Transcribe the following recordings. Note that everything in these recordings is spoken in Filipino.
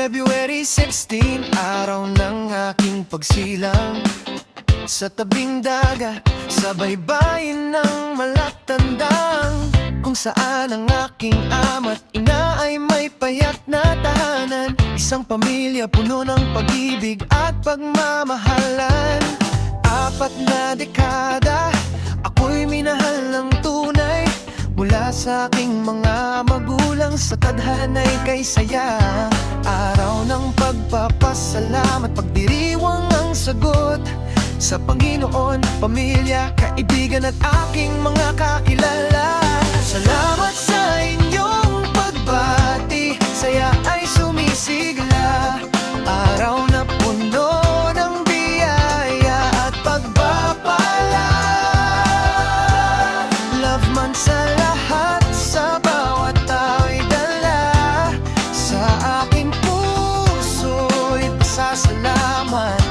February 16, araw ng aking pagsilang sa tabing dagat, sa baybayin ng malatandang, kung saan ang aking ama't ina ay may payat na tahanan. Isang pamilya puno ng pag-ibig at pagmamahalan. 4 na dekada, ako'y minahal ng tunay, mula sa aking mga magulang, sa tadhana'y kay saya. Araw ng pagpapasalamat, pagdiriwang ang sagot sa Panginoon, pamilya, kaibigan at aking mga kakilala. Salamat sa inyong pagbati, saya ay sumisigla. Araw na puno ng biyaya at pagpapala. Love man sa lahat, sa bawat tao'y dala. Sa aking puso'y pasasalamat,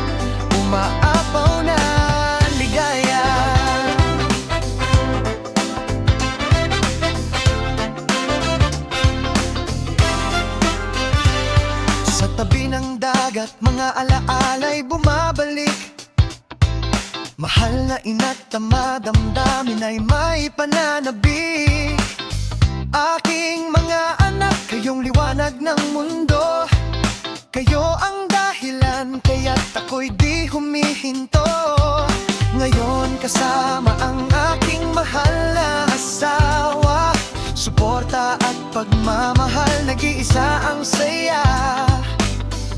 umaapaw na ligaya. Sa tabi ng dagat, mga alaala'y bumabalik. Mahal na ina't ama, damdamin ay may pananabik. Aking mga anak, kayong liwanag ng mundo. Kayo ang dahilan, kaya't ako'y di humihinto. Ngayon kasama ang aking mahal na asawa, suporta at pagmamahal, nag-iisa ang saya.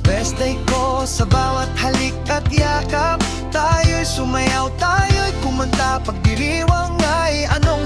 Best day ko sa bawat halik at yakap. Tayo'y sumayaw, tayo'y kumanta, pagdiriwang ay anong